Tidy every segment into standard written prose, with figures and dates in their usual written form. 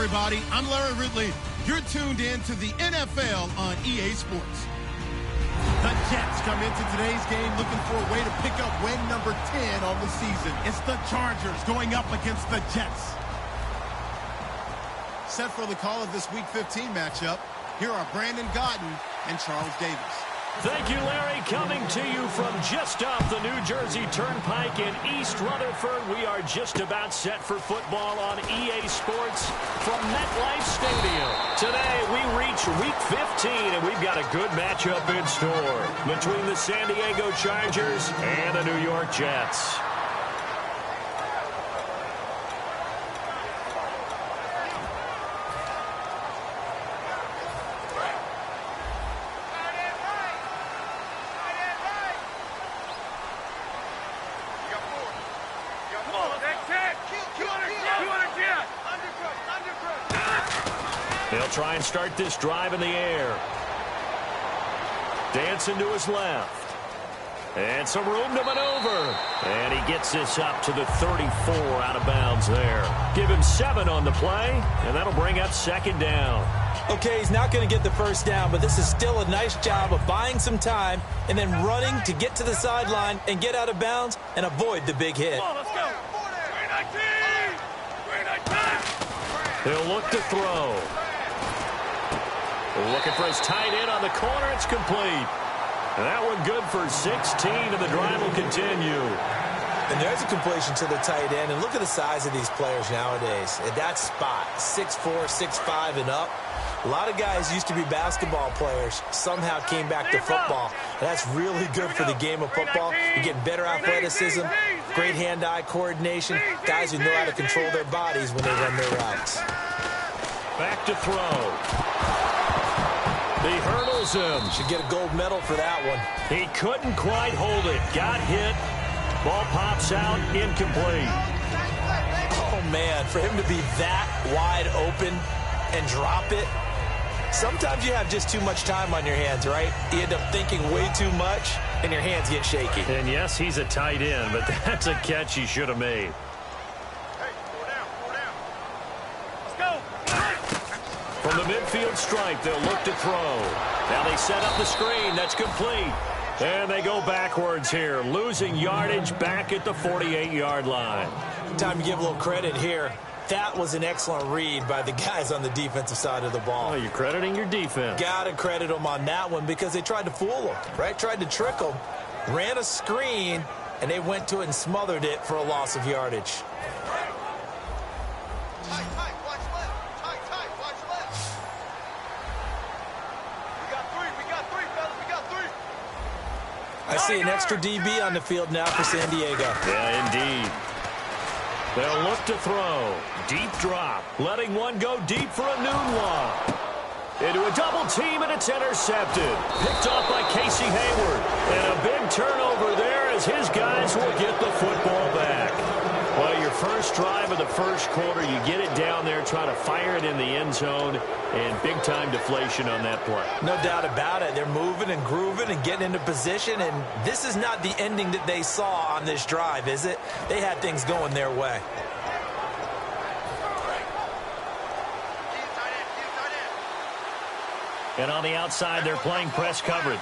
everybody. I'm Larry Ridley. You're tuned in to the NFL on EA Sports. The Jets come into today's game looking for a way to pick up win number 10 on the season. It's the Chargers going up against the Jets. Set for the call of this Week 15 matchup, here are Brandon Gaudin and Charles Davis. Thank you, Larry. Coming to you from just off the New Jersey Turnpike in East Rutherford. We are just about set for football on EA Sports from MetLife Stadium. Today, we reach Week 15, and we've got a good matchup in store between the San Diego Chargers and the New York Jets. They'll try and start this drive in the air. Dancing to his left. And some room to maneuver. And he gets this up to the 34 out of bounds there. Give him 7 on the play, and that'll bring up second down. Okay, he's not going to get the first down, but this is still a nice job of buying some time and then running to get to the sideline and get out of bounds and avoid the big hit. Come on, let's go. He'll look to throw. Looking for his tight end on the corner. It's complete. And that one good for 16, and the drive will continue. And there's a completion to the tight end. And look at the size of these players nowadays. At that spot, 6'4", 6'5", and up. A lot of guys used to be basketball players, somehow came back to football. And that's really good for the game of football. You're getting better athleticism, great hand-eye coordination, guys who know how to control their bodies when they run their routes. Back to throw. He hurdles him. Should get a gold medal for that one. He couldn't quite hold it. Got hit. Ball pops out. Incomplete. Oh, man, for him to be that wide open and drop it. Sometimes you have just too much time on your hands, right? You end up thinking way too much, and your hands get shaky. And, yes, he's a tight end, but that's a catch he should have made. From the midfield stripe, they'll look to throw. Now they set up the screen. That's complete. And they go backwards here, losing yardage back at the 48-yard line. Time to give a little credit here. That was an excellent read by the guys on the defensive side of the ball. Oh, you're crediting your defense. Got to credit them on that one because they tried to fool them, right? Tried to trick them, ran a screen, and they went to it and smothered it for a loss of yardage. I see an extra DB on the field now for San Diego. Yeah, indeed. They'll look to throw. Deep drop. Letting one go deep for a noon one. Into a double team, and it's intercepted. Picked off by Casey Hayward. And a big turnover there as his guys will get the football back. Well, your first drive of the first quarter, you get it down there, trying to fire it in the end zone, and big-time deflation on that play. No doubt about it. They're moving and grooving and getting into position, and this is not the ending that they saw on this drive, is it? They had things going their way. And on the outside, they're playing press coverage.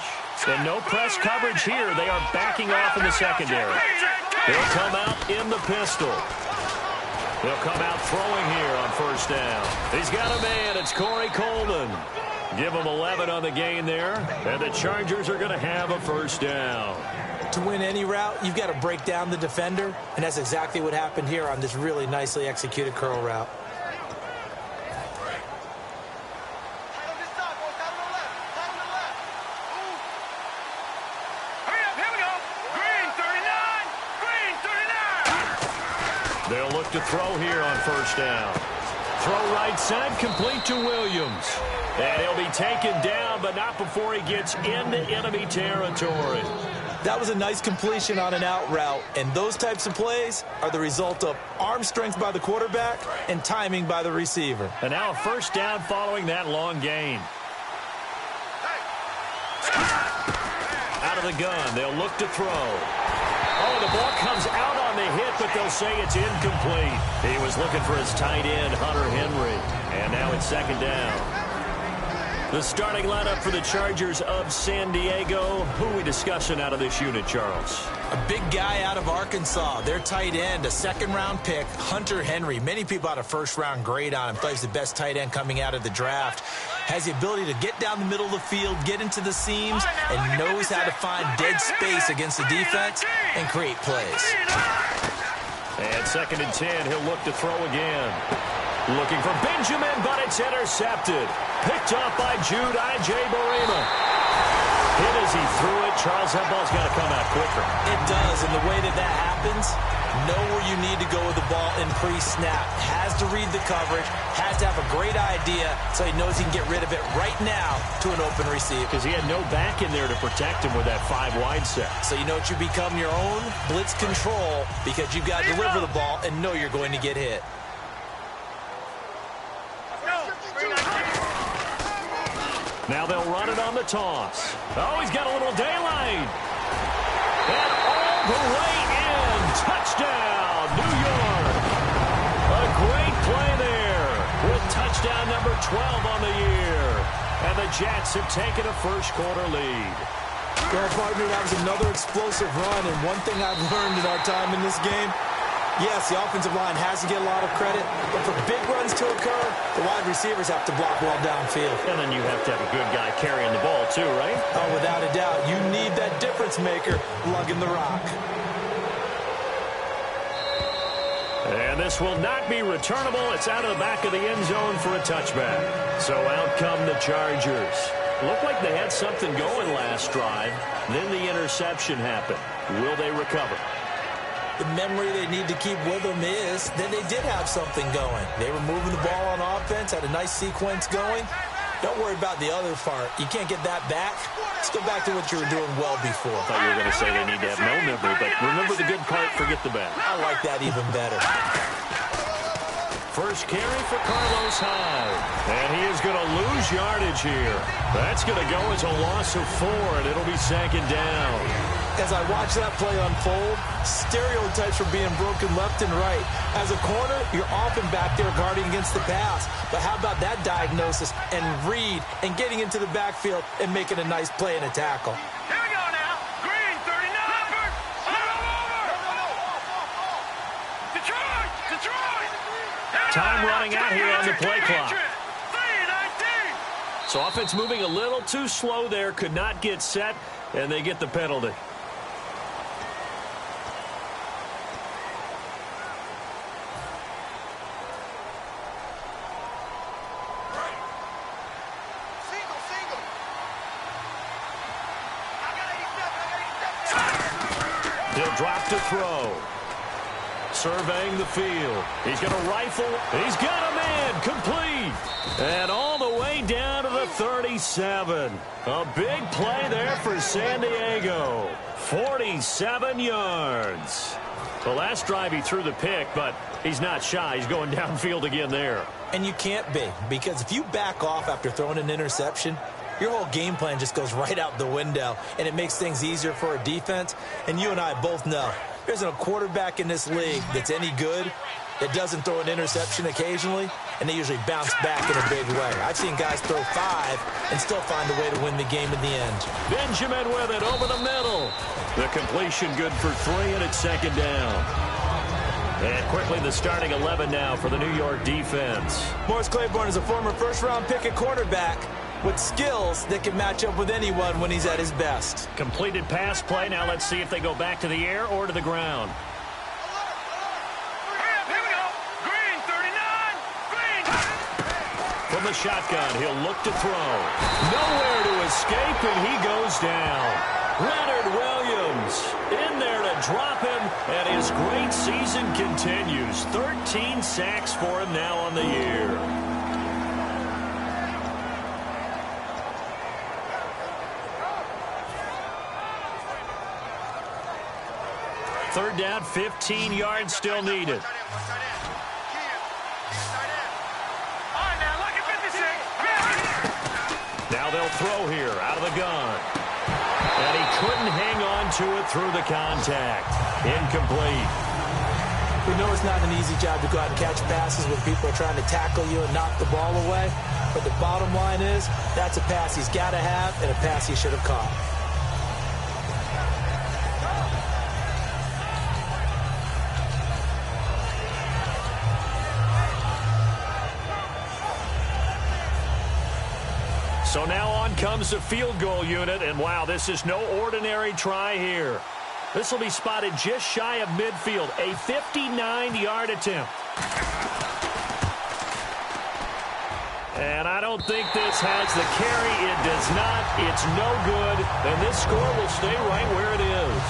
And no press coverage here. They are backing off in the secondary. They'll come out in the pistol. They'll come out throwing here on first down. He's got a man. It's Corey Coleman. Give him 11 on the gain there. And the Chargers are going to have a first down. To win any route, you've got to break down the defender. And that's exactly what happened here on this really nicely executed curl route. They'll look to throw here on first down. Throw right side, complete to Williams. And he'll be taken down, but not before he gets into enemy territory. That was a nice completion on an out route, and those types of plays are the result of arm strength by the quarterback and timing by the receiver. And now a first down following that long gain. Out of the gun, they'll look to throw. Oh, the ball comes out on the hit, but they'll say it's incomplete. He was looking for his tight end, Hunter Henry. And now it's second down. The starting lineup for the Chargers of San Diego. Who are we discussing out of this unit, Charles? A big guy out of Arkansas. Their tight end, a second-round pick, Hunter Henry. Many people had a first-round grade on him. Plays the best tight end coming out of the draft. Has the ability to get down the middle of the field, get into the seams, and knows how to find dead space against the defense and create plays. And second and 10, he'll look to throw again. Looking for Benjamin, but it's intercepted. Picked off by Jude Ije-Barima. Hit as he threw it. Charles, that ball's got to come out quicker. It does, and the way that happens, know where you need to go with the ball in pre-snap. Has to read the coverage, has to have a great idea so he knows he can get rid of it right now to an open receiver. Because he had no back in there to protect him with that 5-wide set. So you know what, you become your own blitz control because you've got to deliver the ball and know you're going to get hit. Now they'll run it on the toss. Oh, he's got a little daylight. And all the way in. Touchdown, New York. A great play there with touchdown number 12 on the year. And the Jets have taken a first-quarter lead. Well, partner, that was another explosive run. And one thing I've learned in our time in this game, yes, the offensive line has to get a lot of credit, but for big runs to occur, the wide receivers have to block well downfield. And then you have to have a good guy carrying the ball too, right? Oh, without a doubt. You need that difference maker lugging the rock. And this will not be returnable. It's out of the back of the end zone for a touchback. So out come the Chargers. Looked like they had something going last drive. Then the interception happened. Will they recover? The memory they need to keep with them is that they did have something going. They were moving the ball on offense, had a nice sequence going. Don't worry about the other part. You can't get that back. Let's go back to what you were doing well before. I thought you were going to say they need to have no memory, but remember the good part, forget the bad. I like that even better. First carry for Carlos Hyde. And he is going to lose yardage here. That's going to go as a loss of 4, and it'll be second down. As I watch that play unfold, stereotypes are being broken left and right. As a corner, you're often back there guarding against the pass. But how about that diagnosis and read and getting into the backfield and making a nice play and a tackle? Here we go now. Green, 39. Detroit! Detroit! Time running out here on the play clock. So offense moving a little too slow there. Could not get set, and they get the penalty. He'll drop to throw. Surveying the field. He's going to rifle. He's got a man. Complete. And all the way down to the 37. A big play there for San Diego. 47 yards. The last drive he threw the pick, but he's not shy. He's going downfield again there. And you can't be, because if you back off after throwing an interception, your whole game plan just goes right out the window, and it makes things easier for a defense. And you and I both know there isn't a quarterback in this league that's any good that doesn't throw an interception occasionally, and they usually bounce back in a big way. I've seen guys throw 5 and still find a way to win the game in the end. Benjamin with it over the middle. The completion good for 3, and it's second down. And quickly the starting 11 now for the New York defense. Morris Claiborne is a former first-round pick at quarterback with skills that can match up with anyone when he's at his best. Completed pass play. Now let's see if they go back to the air or to the ground. Here we go. Green, 39. Green. From the shotgun, he'll look to throw. Nowhere to escape, and he goes down. Leonard Williams in there to drop him, and his great season continues. 13 sacks for him now on the year. Third down, 15 yards still needed. Now they'll throw here out of the gun. And he couldn't hang on to it through the contact. Incomplete. We know it's not an easy job to go out and catch passes when people are trying to tackle you and knock the ball away. But the bottom line is, that's a pass he's got to have and a pass he should have caught. So now on comes the field goal unit, and wow, this is no ordinary try here. This will be spotted just shy of midfield, a 59-yard attempt. And I don't think this has the carry. It does not. It's no good, and this score will stay right where it is.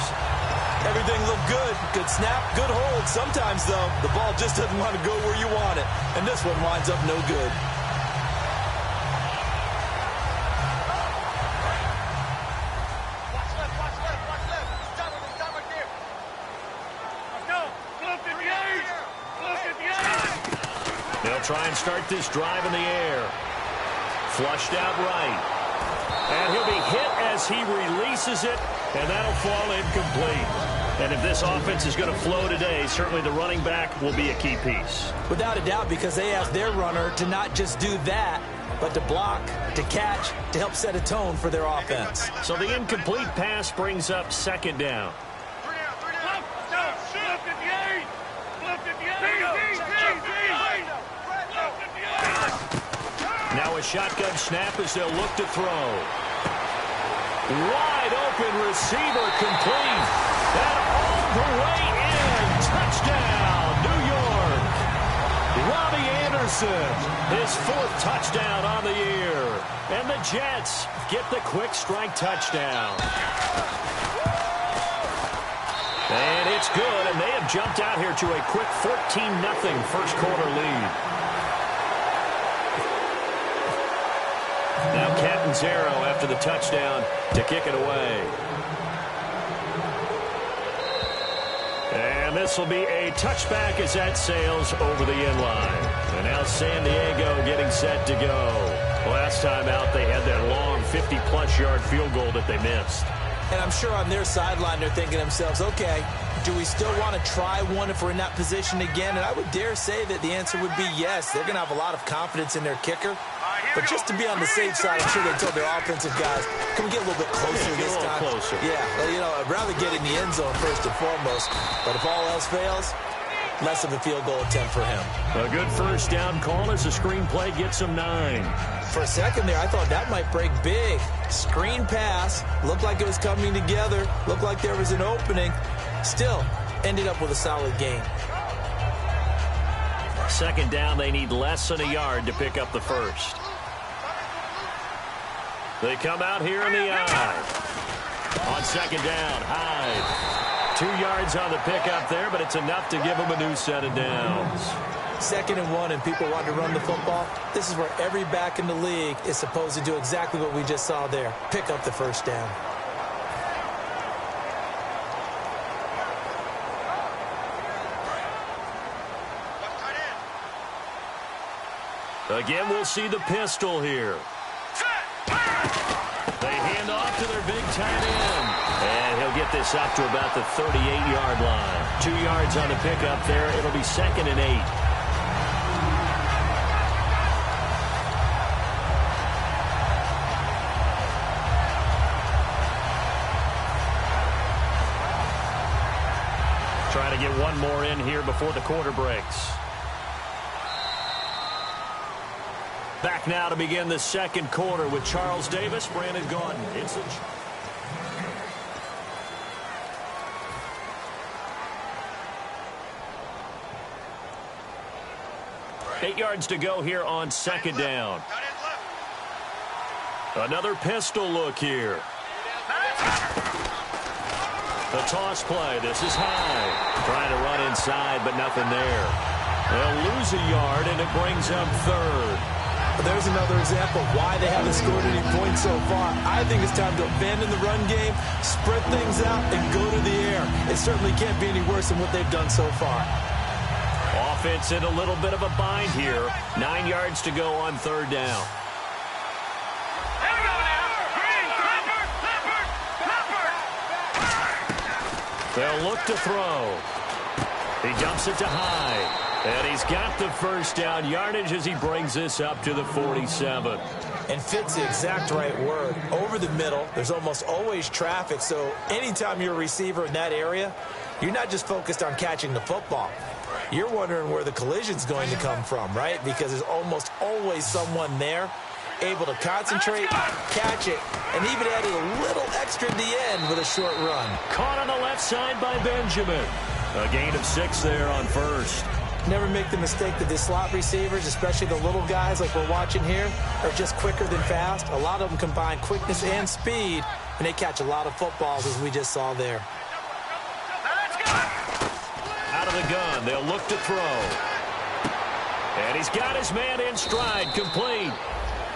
Everything looked good. Good snap, good hold. Sometimes, though, the ball just doesn't want to go where you want it, and this one winds up no good. They'll try and start this drive in the air. Flushed out right. And he'll be hit as he releases it, and that'll fall incomplete. And if this offense is going to flow today, certainly the running back will be a key piece. Without a doubt, because they asked their runner to not just do that, but to block, to catch, to help set a tone for their offense. So the incomplete pass brings up second down. Now a shotgun snap as they'll look to throw. Wide open receiver complete. And all the way in. Touchdown, New York. Robbie Anderson, his 4th touchdown on the year. And the Jets get the quick strike touchdown. And it's good, and they have jumped out here to a quick 14-0 first quarter lead. Now Catanzaro after the touchdown to kick it away. And this will be a touchback as that sails over the end line. And now San Diego getting set to go. Last time out they had that long 50-plus yard field goal that they missed. And I'm sure on their sideline they're thinking to themselves, okay, do we still want to try one if we're in that position again? And I would dare say that the answer would be yes. They're going to have a lot of confidence in their kicker. But just to be on the safe side, I'm sure they told their offensive guys, can we get a little bit closer this time? Closer. Yeah, well, you know, I'd rather get in the end zone first and foremost. But if all else fails, less of a field goal attempt for him. A good first down call as the screen play gets him 9. For a second there, I thought that might break big. Screen pass, looked like it was coming together, looked like there was an opening. Still, ended up with a solid gain. Second down, they need less than a yard to pick up the first. They come out here in the eye. On second down, Hyde. 2 yards on the pickup there, but it's enough to give them a new set of downs. 2nd and 1, and people want to run the football. This is where every back in the league is supposed to do exactly what we just saw there. Pick up the first down. Again, we'll see the pistol here. They hand off to their big tight end. And he'll get this up to about the 38-yard line. 2 yards on the pickup there. It'll be 2nd and 8. Trying to get one more in here before the quarter breaks. Back now to begin the second quarter with Charles Davis, Brandon Gordon. It's the 8 yards to go here on second down. Another pistol look here. The toss play. This is high. Trying to run inside, but nothing there. They'll lose a yard, and it brings up 3rd. There's another example of why they haven't scored any points so far. I think it's time to abandon the run game, spread things out, and go to the air. It certainly can't be any worse than what they've done so far. Offense in a little bit of a bind here. 9 yards to go on 3rd down. They'll look to throw. He dumps it to Hyde. And he's got the first down yardage as he brings this up to the 47. And fits the exact right word. Over the middle, there's almost always traffic. So anytime you're a receiver in that area, you're not just focused on catching the football. You're wondering where the collision's going to come from, right? Because there's almost always someone there able to concentrate, catch it, and even added a little extra at the end with a short run. Caught on the left side by Benjamin. A gain of 6 there on first. Never make the mistake that the slot receivers, especially the little guys like we're watching here, are just quicker than fast. A lot of them combine quickness and speed, and they catch a lot of footballs, as we just saw there. Out of the gun, they'll look to throw. And he's got his man in stride, complete.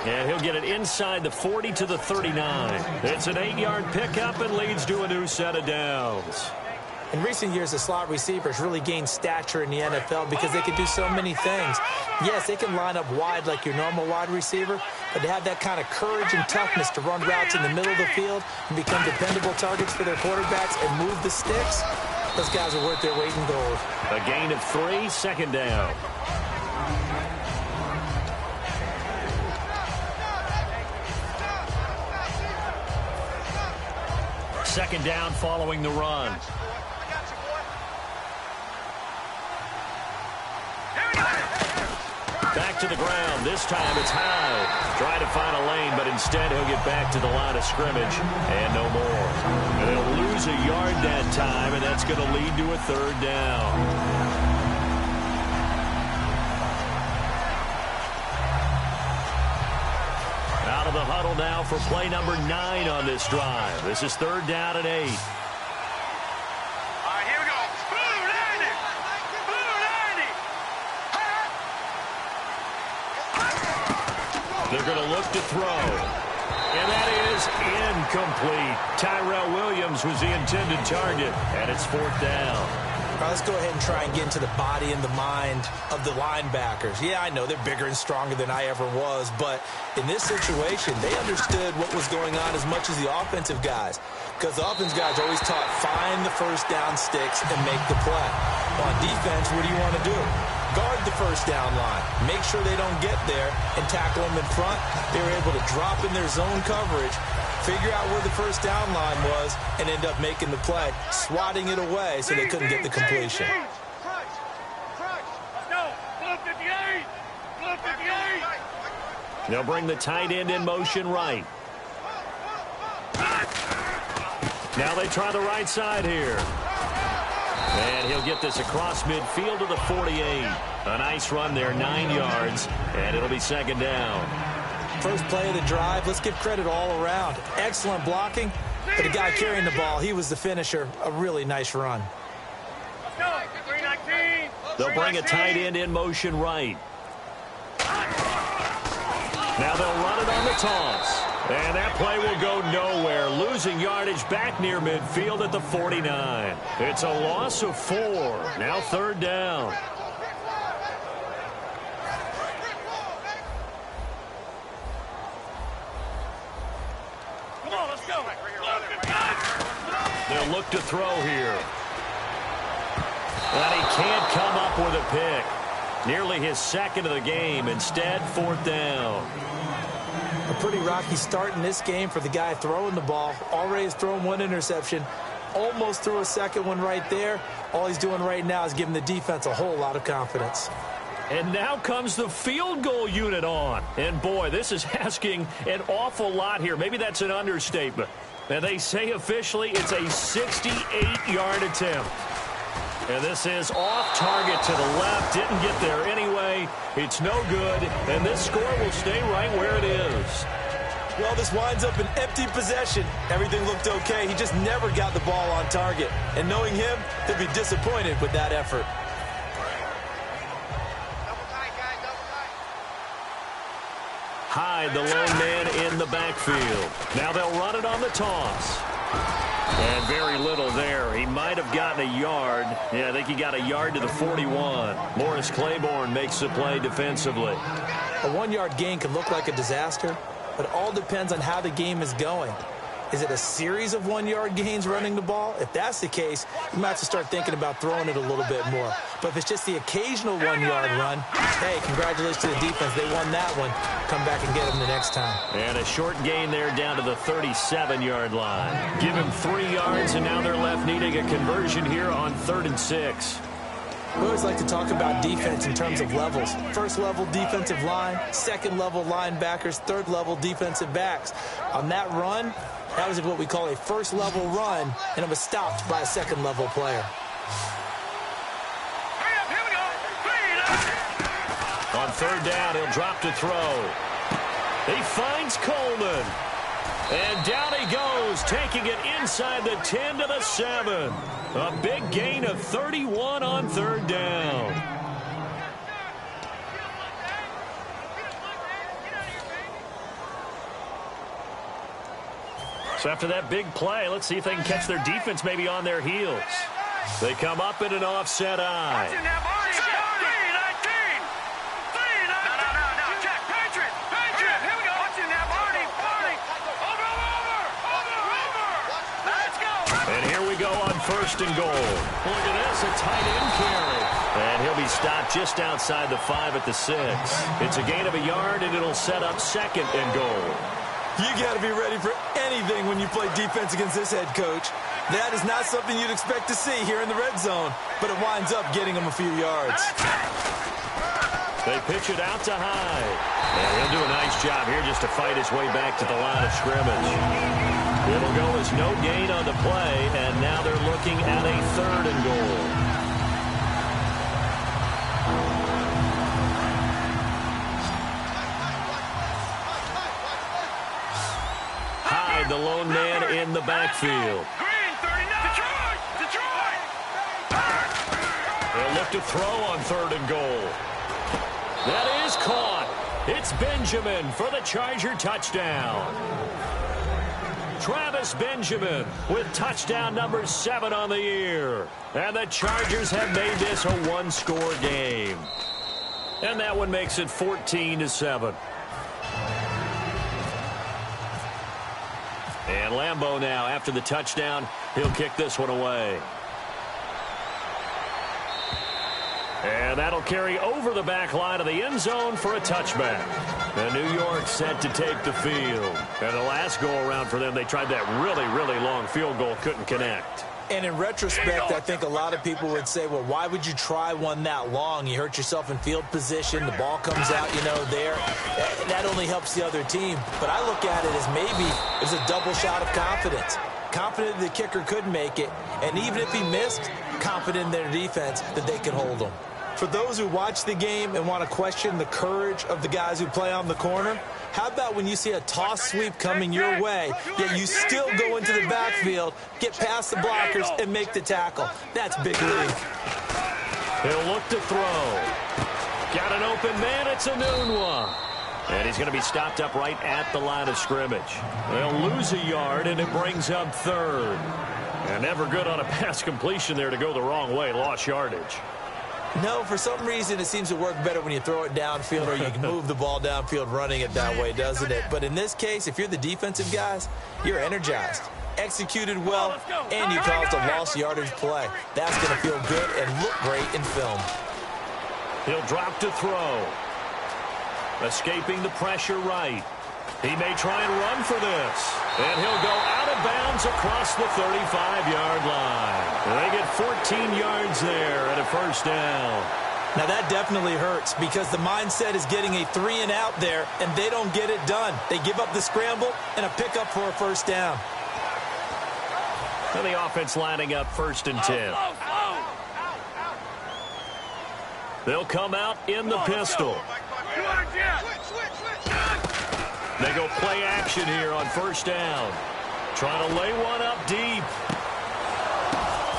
And he'll get it inside the 40 to the 39. It's an 8-yard pickup and leads to a new set of downs. In recent years, the slot receivers really gained stature in the NFL because they can do so many things. Yes, they can line up wide like your normal wide receiver, but to have that kind of courage and toughness to run routes in the middle of the field and become dependable targets for their quarterbacks and move the sticks, those guys are worth their weight in gold. A gain of 3, second down. Second down following the run. Back to the ground. This time it's Hyde. Trying to find a lane, but instead he'll get back to the line of scrimmage and no more. And they'll lose a yard that time, and that's going to lead to a third down. Out of the huddle now for play number 9 on this drive. This is third down and 8. They're going to look to throw. And that is incomplete. Tyrell Williams was the intended target, and it's fourth down. All right, let's go ahead and try and get into the body and the mind of the linebackers. Yeah, I know they're bigger and stronger than I ever was, but in this situation, they understood what was going on as much as the offensive guys, because the offensive guys are always taught, find the first down sticks and make the play. On defense, what do you want to do? Guard the first down line. Make sure they don't get there and tackle them in front. They were able to drop in their zone coverage, figure out where the first down line was, and end up making the play, swatting it away so they couldn't get the completion. They'll bring the tight end in motion right. Now they try the right side here. And he'll get this across midfield to the 48. A nice run there, 9 yards, and it'll be second down. First play of the drive, let's give credit all around. Excellent blocking, but the guy carrying the ball, he was the finisher. A really nice run. They'll bring a tight end in motion right. Now they'll run it on the toss. And that play will go nowhere, losing yardage back near midfield at the 49. It's a loss of 4. Now third down. Come on, let's go. They'll look to throw here. And he can't come up with a pick. Nearly his second of the game. Instead, fourth down. A pretty rocky start in this game for the guy throwing the ball. Already has thrown 1 interception. Almost threw a second one right there. All he's doing right now is giving the defense a whole lot of confidence. And now comes the field goal unit on. And, boy, this is asking an awful lot here. Maybe that's an understatement. And they say officially it's a 68-yard attempt. And this is off target to the left. Didn't get there anyway. It's no good. And this score will stay right where it is. Well, this winds up an empty possession. Everything looked okay. He just never got the ball on target. And knowing him, he'll be disappointed with that effort. Hyde, the lone man in the backfield. Now they'll run it on the toss. And very little there. He might have gotten a yard. Yeah, I think he got a yard to the 41. Morris Claiborne makes the play defensively. A 1-yard gain can look like a disaster, but it all depends on how the game is going. Is it a series of 1-yard gains running the ball? If that's the case, you might have to start thinking about throwing it a little bit more. But if it's just the occasional 1-yard run, hey, congratulations to the defense. They won that one. Come back and get them the next time. And a short gain there down to the 37-yard line. Give him 3 yards, and now they're left needing a conversion here on 3rd and 6. We always like to talk about defense in terms of levels. First level defensive line, second level linebackers, third level defensive backs. On that run, that was what we call a first level run, and it was stopped by a second level player. On 3rd down, he'll drop to throw. He finds Coleman. And down he goes, taking it inside the 10 to the 7. A big gain of 31 on 3rd down. So after that big play, let's see if they can catch their defense maybe on their heels. They come up in an offset eye. And here we go on 1st and goal. Look at this, a tight end carry. And he'll be stopped just outside the 5 at the 6. It's a gain of a yard, and it'll set up 2nd and goal. You got to be ready for anything when you play defense against this head coach. That is not something you'd expect to see here in the red zone, but it winds up getting him a few yards. They pitch it out to Hyde. And he'll do a nice job here just to fight his way back to the line of scrimmage. It'll go as no gain on the play, and now they're looking at a 3rd and goal. Hyde, the lone man in the backfield. They'll look to throw on 3rd and goal. That is caught. It's Benjamin for the Charger touchdown. Travis Benjamin with touchdown number 7 on the year. And the Chargers have made this a 1-score game. And that one makes it 14-7. And Lambeau now, after the touchdown, he'll kick this one away. And that'll carry over the back line of the end zone for a touchback. And New York set to take the field. And the last go-around for them, they tried that really, really long field goal, couldn't connect. And in retrospect, I think a lot of people would say, well, why would you try one that long? You hurt yourself in field position. The ball comes out, there. That only helps the other team. But I look at it as maybe it's a double shot of confidence. Confident the kicker could make it. And even if he missed, confident in their defense that they can hold him. For those who watch the game and want to question the courage of the guys who play on the corner, how about when you see a toss sweep coming your way, yet you still go into the backfield, get past the blockers, and make the tackle? That's big league. He'll look to throw. Got an open man. It's a Nunwa. And he's going to be stopped up right at the line of scrimmage. They'll lose a yard, and it brings up 3rd. And never good on a pass completion there to go the wrong way. Lost yardage. No, for some reason it seems to work better when you throw it downfield or you can move the ball downfield running it that way, doesn't it? But in this case, if you're the defensive guys, you're energized, executed well, and you caused a lost yardage play. That's going to feel good and look great in film. He'll drop to throw. Escaping the pressure right. He may try and run for this. And he'll go out of bounds across the 35-yard line. They get 14 yards there and a 1st down. Now that definitely hurts because the mindset is getting a 3-and-out there, and they don't get it done. They give up the scramble and a pickup for a 1st down. And the offense lining up 1st and 10. They'll come out in the pistol. They go play action here on 1st down. Trying to lay one up deep.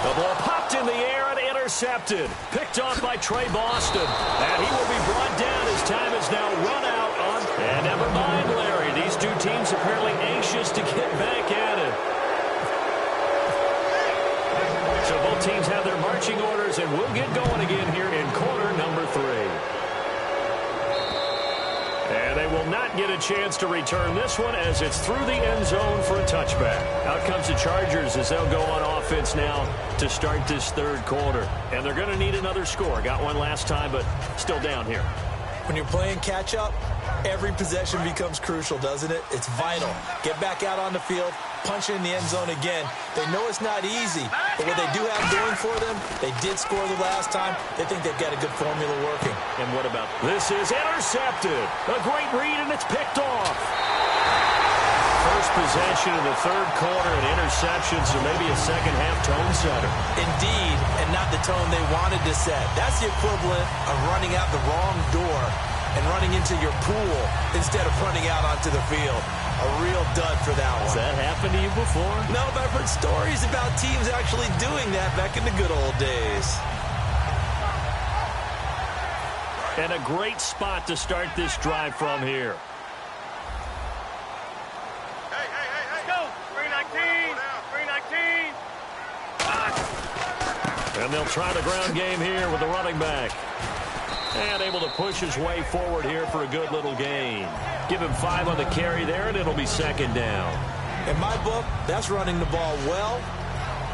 The ball popped in the air and intercepted. Picked off by Trey Boston. And he will be brought down. His time is now run out on. And never mind, Larry. These two teams apparently anxious to get back at it. So both teams have their marching orders, and we'll get going again here in quarter number 3. And they will not get a chance to return this one as it's through the end zone for a touchback. Out comes the Chargers as they'll go on offense now to start this third quarter. And they're going to need another score. Got one last time, but still down here. When you're playing catch-up, every possession becomes crucial, doesn't it? It's vital. Get back out on the field, punch it in the end zone again. They know it's not easy, but what they do have going for them, they did score the last time. They think they've got a good formula working. And what about this? Is intercepted. A great read, and it's picked off. First possession in the third quarter, an interception, so maybe a second-half tone setter. Indeed, and not the tone they wanted to set. That's the equivalent of running out the wrong door and running into your pool instead of running out onto the field. A real dud for that one. Has that happened to you before? No, but I've heard stories about teams actually doing that back in the good old days. And a great spot to start this drive from here. And they'll try the ground game here with the running back. And able to push his way forward here for a good little gain. Give him 5 on the carry there, and it'll be second down. In my book, that's running the ball well,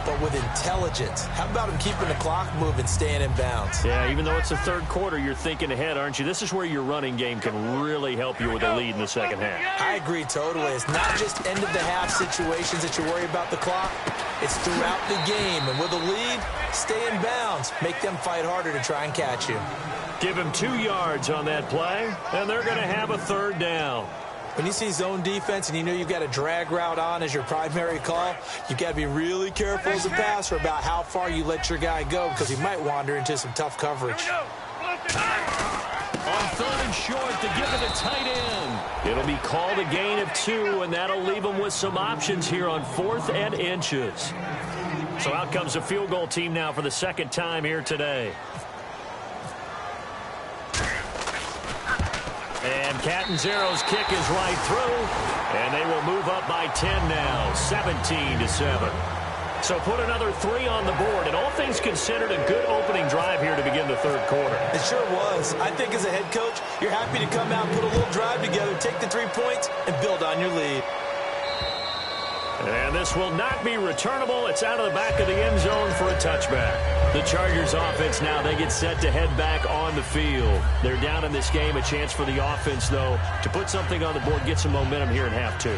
but with intelligence. How about him keeping the clock moving, staying in bounds? Yeah, even though it's the third quarter, you're thinking ahead, aren't you? This is where your running game can really help you with a lead in the second half. I agree totally. It's not just end-of-the-half situations that you worry about the clock. It's throughout the game. And with a lead, stay in bounds. Make them fight harder to try and catch you. Give him 2 yards on that play, and they're going to have a third down. When you see zone defense and you know you've got a drag route on as your primary call, you've got to be really careful as a passer about how far you let your guy go because he might wander into some tough coverage. On third and short to give it a tight end. It'll be called a gain of 2, and that'll leave them with some options here on 4th and inches. So out comes a field goal team now for the second time here today. And Catanzaro's kick is right through, and they will move up by 10 now, 17-7. So put another 3 on the board, and all things considered, a good opening drive here to begin the third quarter. It sure was. I think as a head coach, you're happy to come out and put a little drive together, take the 3 points, and build on your lead. And this will not be returnable. It's out of the back of the end zone for a touchback. The Chargers offense now, they get set to head back on the field. They're down in this game. A chance for the offense, though, to put something on the board, get some momentum here in half 2.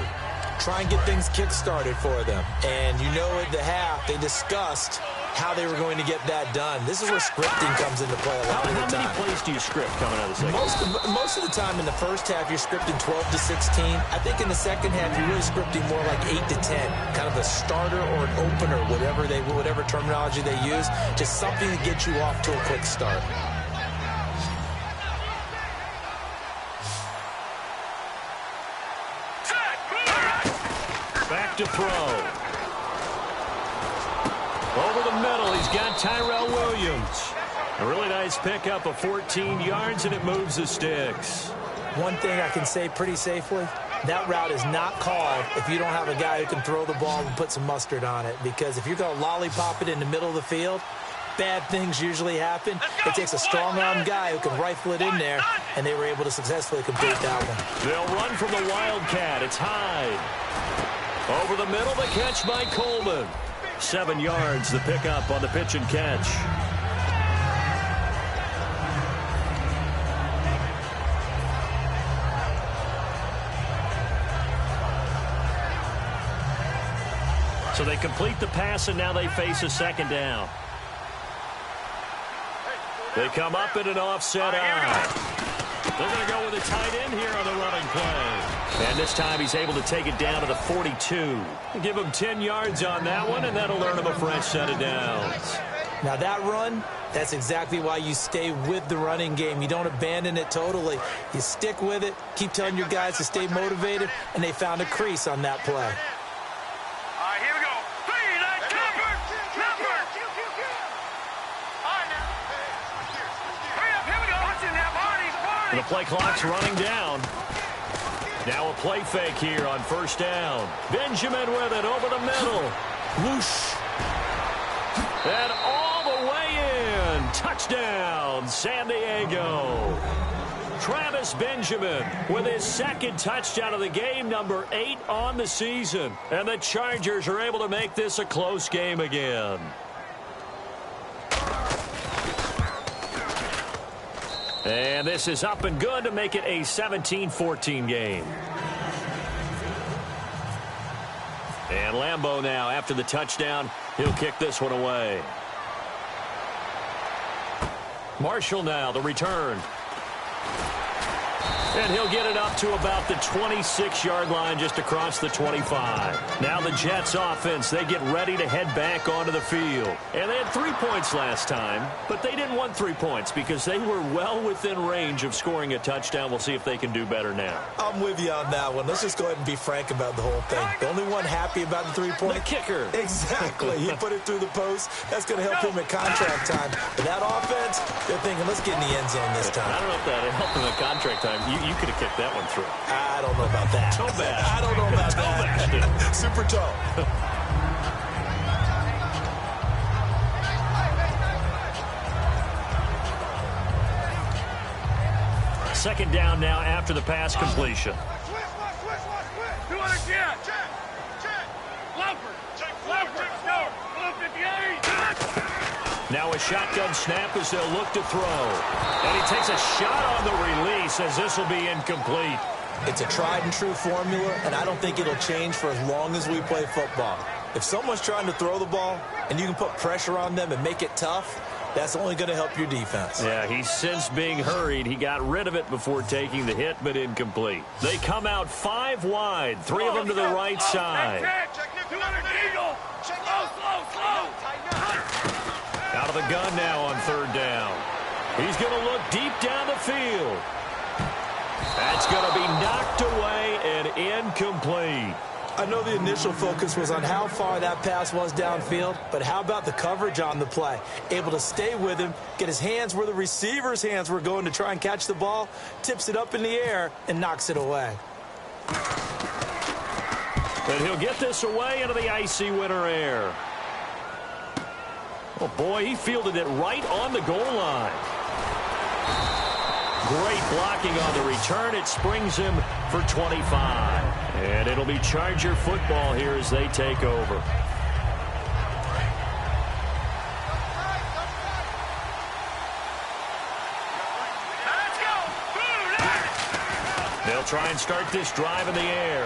Try and get things kick-started for them. And you know at the half, they discussed how they were going to get that done. This is where scripting comes into play a lot of the time. How many plays do you script coming out of the second? Most of the time in the first half, you're scripting 12 to 16. I think in the second half, you're really scripting more like 8 to 10. Kind of a starter or an opener, whatever terminology they use. Just something to get you off to a quick start. Back to throw. Over the middle, he's got Tyrell Williams. A really nice pickup of 14 yards, and it moves the sticks. One thing I can say pretty safely, that route is not called if you don't have a guy who can throw the ball and put some mustard on it. Because if you're going to lollipop it in the middle of the field, bad things usually happen. It takes a strong-arm guy who can rifle it in there, and they were able to successfully complete that one. They'll run from the Wildcat. It's Hyde. Over the middle, the catch by Coleman. 7 yards, the pickup on the pitch and catch. So they complete the pass, and now they face a second down. They come up in an offset eye. They're going to go with a tight end here on the running play. And this time he's able to take it down to the 42. Give him 10 yards on that one, and that'll earn him a fresh set of downs. Now that run, that's exactly why you stay with the running game. You don't abandon it totally. You stick with it, keep telling your guys to stay motivated, and they found a crease on that play. The play clock's running down. Now a play fake here on first down. Benjamin with it over the middle. Whoosh. And all the way in. Touchdown, San Diego. Travis Benjamin with his second touchdown of the game, number 8 on the season. And the Chargers are able to make this a close game again. And this is up and good to make it a 17-14 game. And Lambeau now, after the touchdown, he'll kick this one away. Marshall now, the return. And he'll get it up to about the 26-yard line, just across the 25. Now the Jets offense, they get ready to head back onto the field. And they had 3 points last time, but they didn't want 3 points because they were well within range of scoring a touchdown. We'll see if they can do better now. I'm with you on that one. Let's just go ahead and be frank about the whole thing. The only one happy about the 3-point. The kicker. Exactly. He put it through the post. That's going to help him at contract time. But that offense, they're thinking, let's get in the end zone this time. I don't know if that helped him at contract time. You could have kicked that one through. I don't know about that. Toe bash. I don't know about that. Super toe. Second down now after the pass completion. Now a shotgun snap as they'll look to throw. And he takes a shot on the release as this will be incomplete. It's a tried-and-true formula, and I don't think it'll change for as long as we play football. If someone's trying to throw the ball and you can put pressure on them and make it tough, that's only going to help your defense. Yeah, he's since being hurried. He got rid of it before taking the hit, but incomplete. They come out 5 wide, 3 of them to the right side. Out of the gun now on third down. He's going to look deep down the field. That's going to be knocked away and incomplete. I know the initial focus was on how far that pass was downfield, but how about the coverage on the play? Able to stay with him, get his hands where the receiver's hands were going to try and catch the ball, tips it up in the air, and knocks it away. And he'll get this away into the icy winter air. Oh, boy, he fielded it right on the goal line. Great blocking on the return. It springs him for 25. And it'll be Charger football here as they take over. They'll try and start this drive in the air.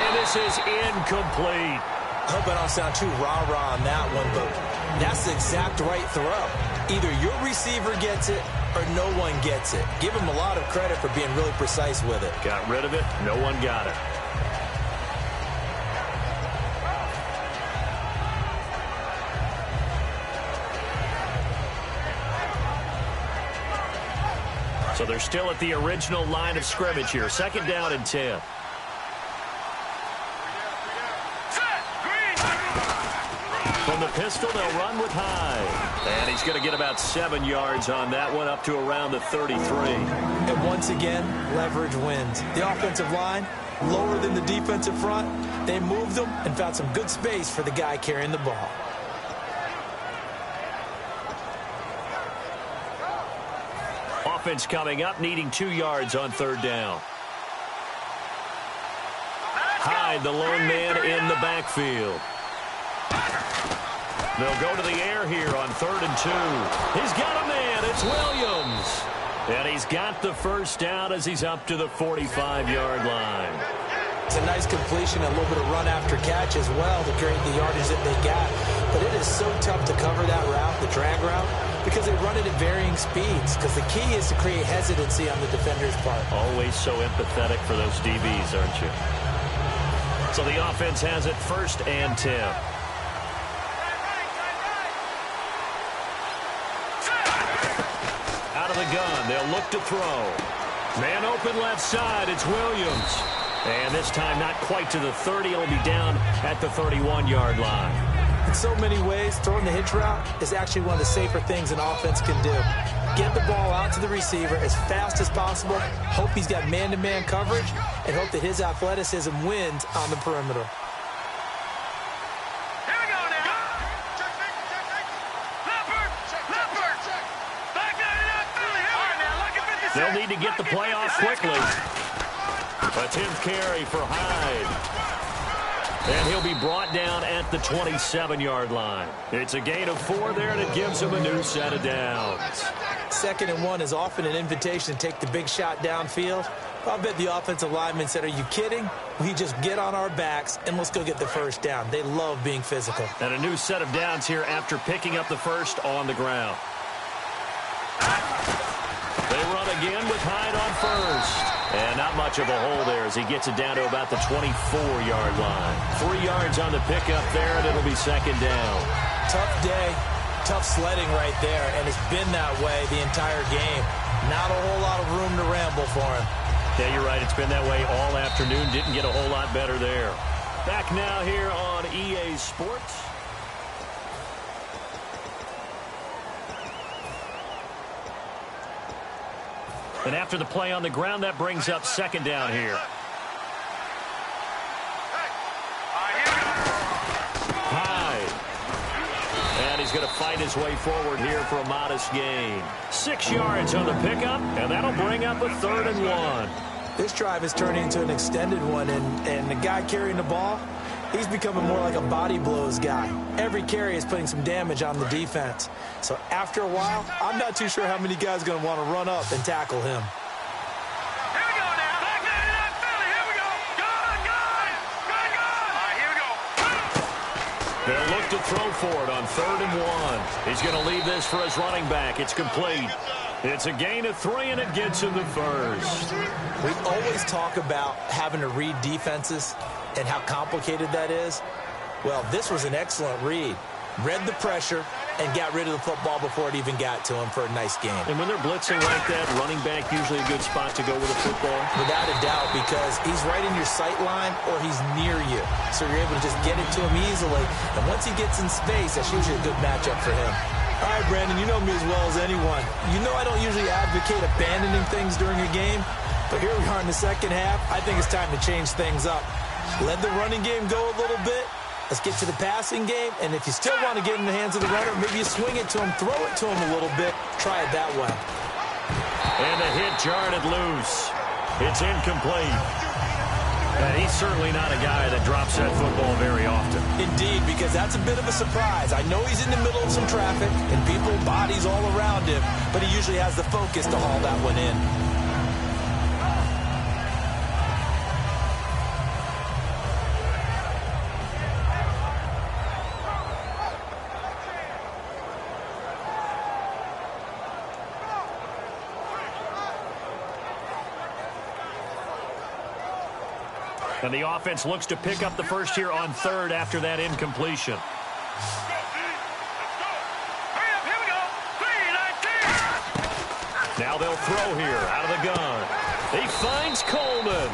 And this is incomplete. I hope I don't sound too rah-rah on that one, but that's the exact right throw. Either your receiver gets it or no one gets it. Give him a lot of credit for being really precise with it. Got rid of it. No one got it. So they're still at the original line of scrimmage here. Second down and 10. From the pistol, they'll run with Hyde. And he's going to get about 7 yards on that one, up to around the 33. And once again, leverage wins. The offensive line, lower than the defensive front. They moved them and found some good space for the guy carrying the ball. Offense coming up, needing 2 yards on third down. Hyde, the lone man in the backfield. They'll go to the air here on 3rd and 2. He's got a man. It's Williams. And he's got the first down as he's up to the 45-yard line. It's a nice completion, a little bit of run after catch as well to create the yardage that they got. But it is so tough to cover that route, the drag route, because they run it at varying speeds. Because the key is to create hesitancy on the defender's part. Always so empathetic for those DBs, aren't you? So the offense has it 1st and 10. Out of the gun, they'll look to throw. Man open left side, it's Williams. And this time not quite to the 30. It'll be down at the 31-yard line. In so many ways, throwing the hitch route is actually one of the safer things an offense can do. Get the ball out to the receiver as fast as possible, hope he's got man-to-man coverage, and hope that his athleticism wins on the perimeter. They'll need to get the play off quickly. A 10th carry for Hyde. And he'll be brought down at the 27-yard line. It's a gain of 4 there, and it gives him a new set of downs. 2nd and 1 is often an invitation to take the big shot downfield. I'll bet the offensive lineman said, are you kidding? We just get on our backs, and let's go get the first down. They love being physical. And a new set of downs here after picking up the first on the ground. They run again with Hyde on first. And not much of a hole there as he gets it down to about the 24-yard line. 3 yards on the pickup there, and it'll be 2nd down. Tough day, tough sledding right there, and it's been that way the entire game. Not a whole lot of room to ramble for him. Yeah, you're right. It's been that way all afternoon. Didn't get a whole lot better there. Back now here on EA Sports. And after the play on the ground, that brings up 2nd down here. Hyde. And he's going to fight his way forward here for a modest gain. 6 yards on the pickup, and that'll bring up a 3rd and 1. This drive is turning into an extended one, and the guy carrying the ball, he's becoming more like a body blows guy. Every carry is putting some damage on the defense. So after a while, I'm not too sure how many guys are going to want to run up and tackle him. Here we go now. Back there in that Philly. Here we go. Gun. All right, here we go. They'll look to throw for it on 3rd and 1. He's going to leave this for his running back. It's complete. It's a gain of 3, and it gets him the first. We always talk about having to read defenses and how complicated that is. Well, this was an excellent read. Read the pressure and got rid of the football before it even got to him for a nice game. And when they're blitzing like that, running back usually a good spot to go with a football. Without a doubt, because he's right in your sight line or he's near you. So you're able to just get it to him easily. And once he gets in space, that's usually a good matchup for him. All right, Brandon, you know me as well as anyone. You know I don't usually advocate abandoning things during a game. But here we are in the 2nd half. I think it's time to change things up. Let the running game go a little bit. Let's get to the passing game. And if you still want to get it in the hands of the runner, maybe you swing it to him, throw it to him a little bit. Try it that way. And the hit jarred it loose. It's incomplete. He's certainly not a guy that drops that football very often. Indeed, because that's a bit of a surprise. I know he's in the middle of some traffic and people, bodies all around him, but he usually has the focus to haul that one in. And the offense looks to pick up the first here on 3rd after that incompletion. Now they'll throw here out of the gun. He finds Coleman.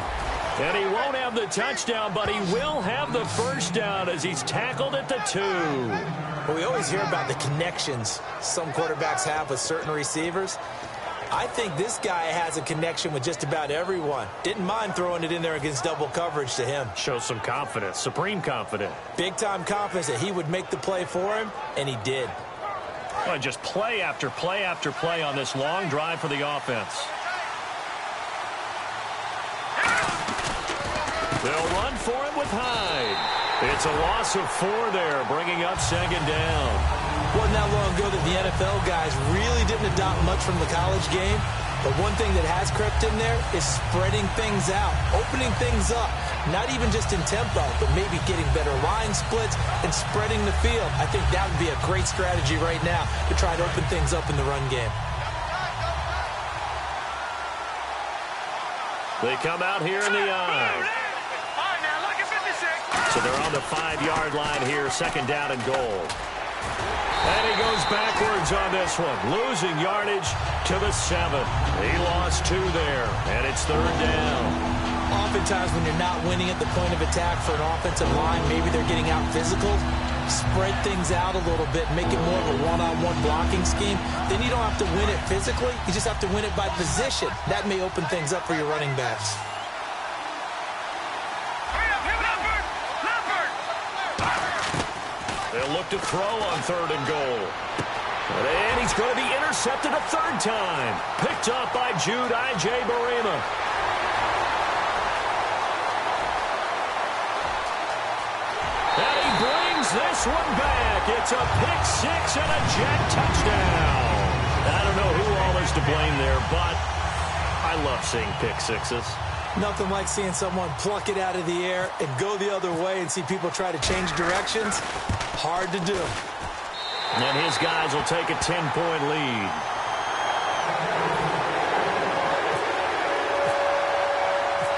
And he won't have the touchdown, but he will have the first down as he's tackled at the 2. Well, we always hear about the connections some quarterbacks have with certain receivers. I think this guy has a connection with just about everyone. Didn't mind throwing it in there against double coverage to him. Shows some confidence, supreme confidence. Big-time confidence that he would make the play for him, and he did. Well, just play after play after play on this long drive for the offense. They'll run for it with Hyde. It's a loss of 4 there, bringing up 2nd down. Wasn't that long ago that the NFL guys really didn't adopt much from the college game. But one thing that has crept in there is spreading things out, opening things up. Not even just in tempo, but maybe getting better line splits and spreading the field. I think that would be a great strategy right now to try to open things up in the run game. They come out here in the eye. So they're on the 5-yard line here, 2nd down and goal. And he goes backwards on this one, losing yardage to the 7. He lost 2 there, and it's 3rd down. Oftentimes when you're not winning at the point of attack for an offensive line, maybe they're getting out physical, spread things out a little bit, make it more of a one-on-one blocking scheme. Then you don't have to win it physically, you just have to win it by position. That may open things up for your running backs. They'll look to throw on 3rd and goal. And he's going to be intercepted a third time. Picked up by Jude I.J. Barima. And he brings this one back. It's a pick six and a Jet touchdown. I don't know who all is to blame there, but I love seeing pick sixes. Nothing like seeing someone pluck it out of the air and go the other way and see people try to change directions. Hard to do. And his guys will take a 10-point lead.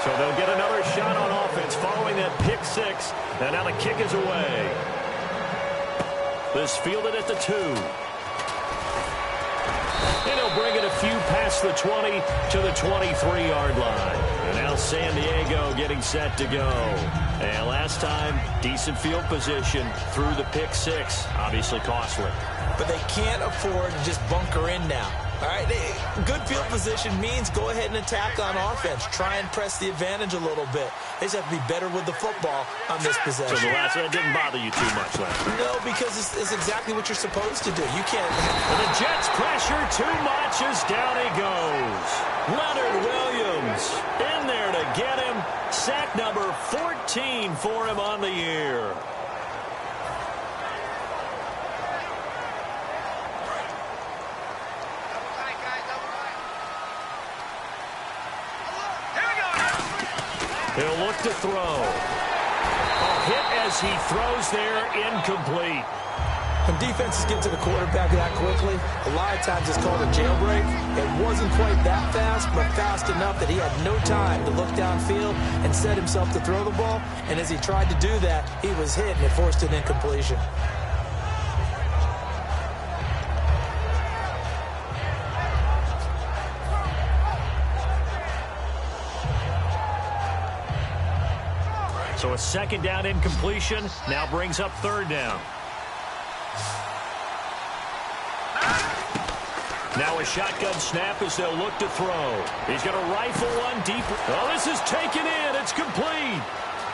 So they'll get another shot on offense following that pick six. And now the kick is away. This fielded at the 2. And he'll bring it a few past the 20 to the 23-yard line. And now San Diego getting set to go. And last time, decent field position through the pick six. Obviously costly. But they can't afford to just bunker in now. All right, good field position means go ahead and attack on offense. Try and press the advantage a little bit. They just have to be better with the football on this possession. So the last one didn't bother you too much last time? No, because it's exactly what you're supposed to do. You can't. And the Jets pressure too much as down he goes. Leonard Williams in there to get him. Sack number 14 for him on the year. He'll look to throw. A hit as he throws there, incomplete. When defenses get to the quarterback that quickly, a lot of times it's called a jailbreak. It wasn't quite that fast, but fast enough that he had no time to look downfield and set himself to throw the ball. And as he tried to do that, he was hit, and it forced an incompletion. So a second down incompletion now brings up third down. Now a shotgun snap as they'll look to throw. He's going to rifle one deep. Oh, this is taken in. It's complete.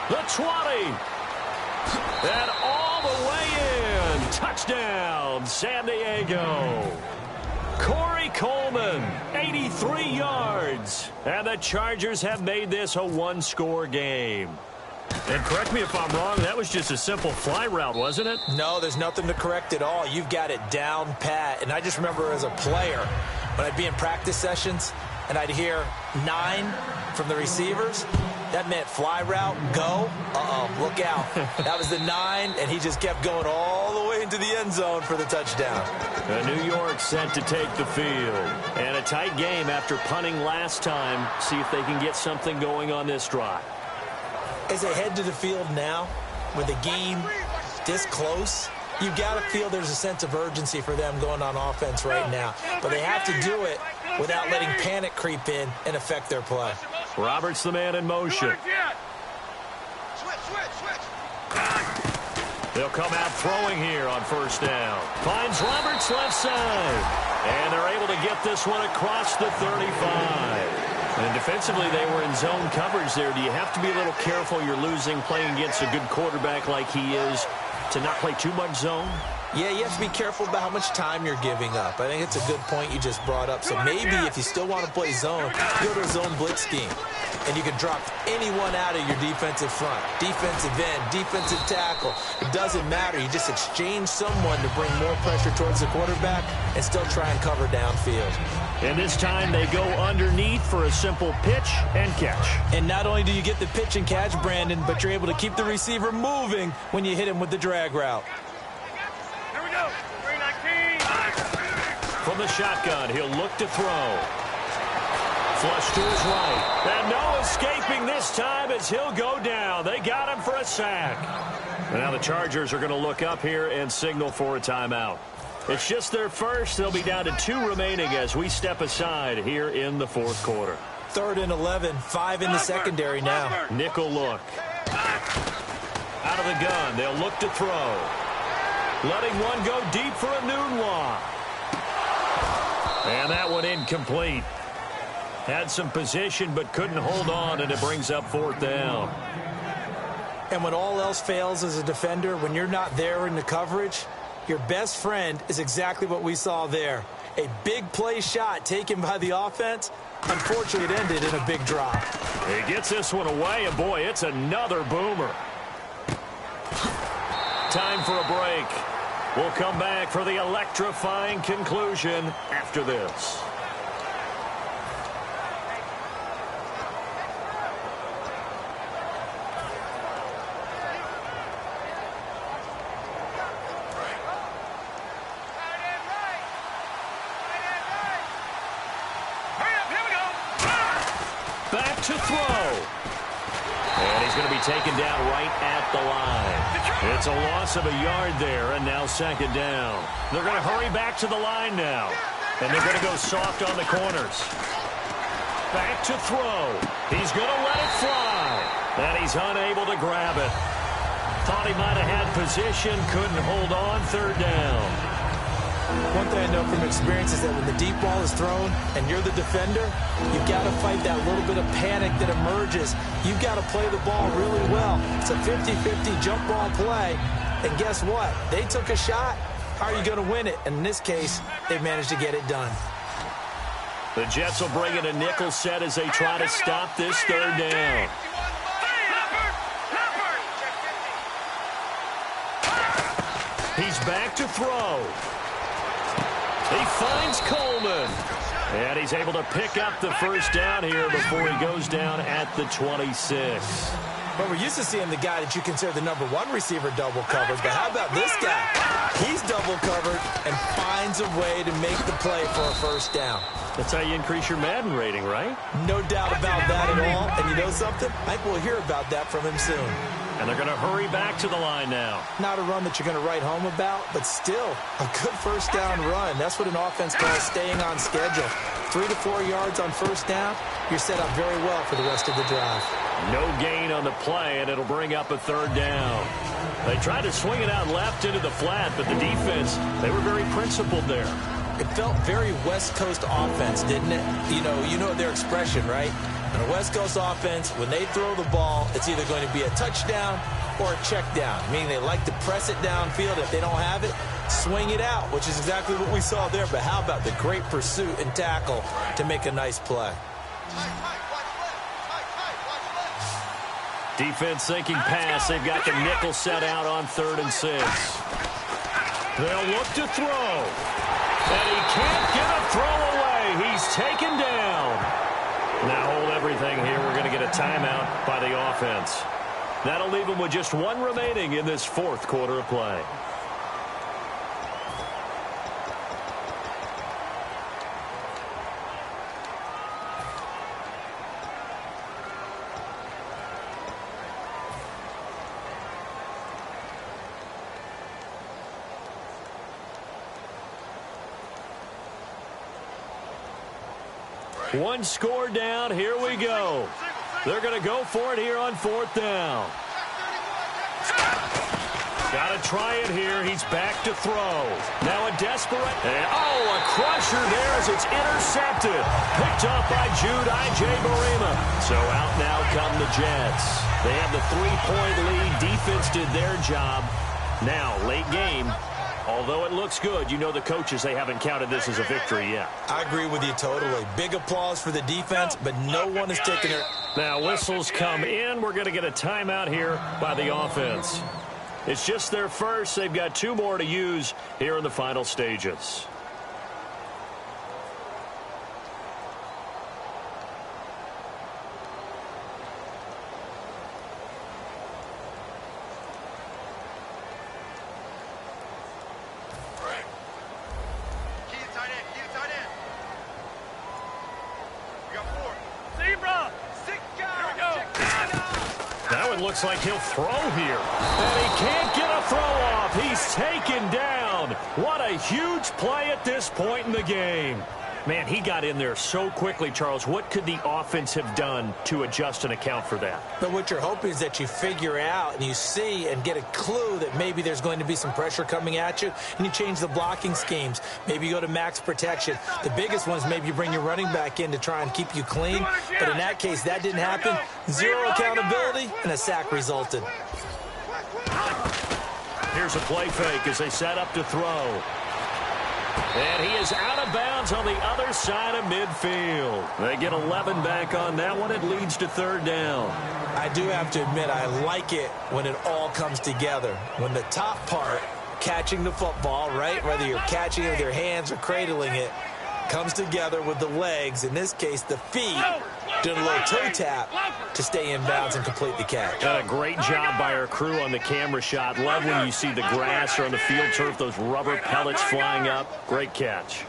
The 20. And all the way in. Touchdown, San Diego. Corey Coleman, 83 yards. And the Chargers have made this a one-score game. And correct me if I'm wrong, that was just a simple fly route, wasn't it? No, there's nothing to correct at all. You've got it down pat. And I just remember as a player, when I'd be in practice sessions and I'd hear 9 from the receivers, that meant fly route, go. Uh-oh, look out. That was the 9, and he just kept going all the way into the end zone for the touchdown. New York set to take the field. And a tight game after punting last time. See if they can get something going on this drive. As they head to the field now, with the game this close, you've got to feel there's a sense of urgency for them going on offense right now. But they have to do it without letting panic creep in and affect their play. Roberts the man in motion. They'll come out throwing here on first down. Finds Roberts left side. And they're able to get this one across the 35. And defensively, they were in zone coverage there. Do you have to be a little careful? You're losing playing against a good quarterback like he is to not play too much zone? Yeah, you have to be careful about how much time you're giving up. I think it's a good point you just brought up. So maybe if you still want to play zone, go to a zone blitz scheme. And you can drop anyone out of your defensive front. Defensive end, defensive tackle. It doesn't matter. You just exchange someone to bring more pressure towards the quarterback and still try and cover downfield. And this time they go underneath for a simple pitch and catch. And not only do you get the pitch and catch, Brandon, but you're able to keep the receiver moving when you hit him with the drag route. Here we go. 319. From the shotgun, he'll look to throw. Flush to his right. And no escaping this time as he'll go down. They got him for a sack. And now the Chargers are going to look up here and signal for a timeout. It's just their first. They'll be down to 2 remaining as we step aside here in the fourth quarter. 3rd and 11, 5 in the secondary now. Nickel look. Out of the gun, they'll look to throw. Letting one go deep for a Nunwa. And that one incomplete. Had some position but couldn't hold on, and it brings up 4th down. And when all else fails as a defender, when you're not there in the coverage, Your best friend is exactly what we saw there. A big play shot taken by the offense. Unfortunately, it ended in a big drop. He gets this one away, and boy, it's another boomer. Time for a break. We'll come back for the electrifying conclusion after this. Back to throw. And he's going to be taken down right at the line. It's a loss of a yard there, and now second down. They're going to hurry back to the line now. And they're going to go soft on the corners. Back to throw. He's going to let it fly. And he's unable to grab it. Thought he might have had position, couldn't hold on, third down. One thing I know from experience is that when the deep ball is thrown and you're the defender, you've got to fight that little bit of panic that emerges. You've got to play the ball really well. It's a 50-50 jump ball play. And guess what? They took a shot. How are you going to win it? And in this case, they managed to get it done. The Jets will bring in a nickel set as they try to stop this third down. He's back to throw. He finds Coleman. And he's able to pick up the first down here before he goes down at the 26. But we're used to seeing the guy that you consider the #1 receiver double covered. But how about this guy? He's double covered and finds a way to make the play for a first down. That's how you increase your Madden rating, right? No doubt about that at all. And you know something? I think we'll hear about that from him soon. And they're going to hurry back to the line now. Not a run that you're going to write home about, but still a good first down run. That's what an offense calls staying on schedule. 3 to 4 yards on first down, you're set up very well for the rest of the drive. No gain on the play, and it'll bring up a third down. They tried to swing it out left into the flat, but the defense, they were very principled there. It felt very West Coast offense, didn't it? You know their expression, right? On a West Coast offense, when they throw the ball, it's either going to be a touchdown or a check down, meaning they like to press it downfield. If they don't have it, swing it out, which is exactly what we saw there. But how about the great pursuit and tackle to make a nice play? Defense thinking pass. They've got the nickel set out on 3rd and 6. They'll look to throw. And he can't get a throw away. He's taken down. Now hold everything here. We're going to get a timeout by the offense. That'll leave them with just 1 remaining in this 4th quarter of play. One score down. Here we go. They're going to go for it here on 4th down. Got to try it here. He's back to throw. Now a desperate. And, a crusher there as it's intercepted. Picked up by Jude Barima. So out now come the Jets. They have the 3-point lead. Defense did their job. Now, late game. Although it looks good, you know the coaches, they haven't counted this as a victory yet. I agree with you totally. Big applause for the defense, but no one is taking it. Now whistles come in. We're going to get a timeout here by the offense. It's just their first. They've got 2 more to use here in the final stages. Looks like he'll throw here. And he can't get a throw off. He's taken down. What a huge play at this point in the game. Man, he got in there so quickly, Charles. What could the offense have done to adjust and account for that? But what you're hoping is that you figure out and you see and get a clue that maybe there's going to be some pressure coming at you, and you change the blocking schemes. Maybe you go to max protection. The biggest one is maybe you bring your running back in to try and keep you clean. But in that case, that didn't happen. 0 accountability, and a sack resulted. Here Here's a play fake as they set up to throw. And he is out of bounds on the other side of midfield. They get 11 back on that one. It leads to third down. I do have to admit, I like it when it all comes together. When the top part, catching the football, right, whether you're catching it with your hands or cradling it, comes together with the legs, in this case the feet, doing a little toe tap to stay in bounds and complete the catch. Done a great job by our crew on the camera shot. Love when you see the grass or on the field turf, those rubber pellets flying up. Great catch.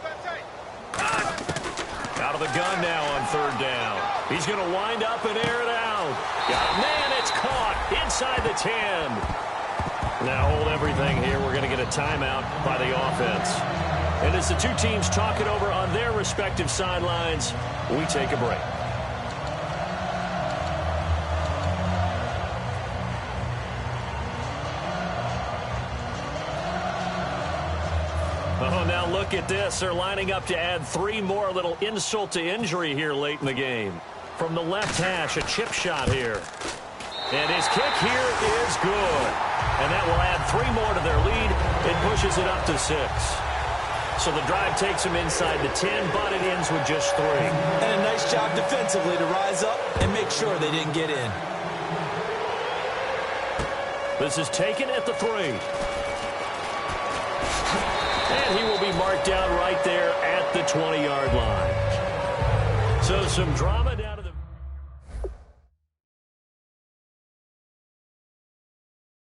Out of the gun now on third down. He's going to wind up and air it out. Got a man, it's caught inside the 10. Now hold everything here. We're going to get a timeout by the offense. And as the two teams talk it over on their respective sidelines, we take a break. Oh, now look at this. They're lining up to add 3 more. A little insult to injury here late in the game. From the left hash, a chip shot here. And his kick here is good. And that will add 3 more to their lead. It pushes it up to 6. So the drive takes them inside the 10, but it ends with just 3. And a nice job defensively to rise up and make sure they didn't get in. This is taken at the 3. And he will be marked down right there at the 20-yard line. So some drama down to the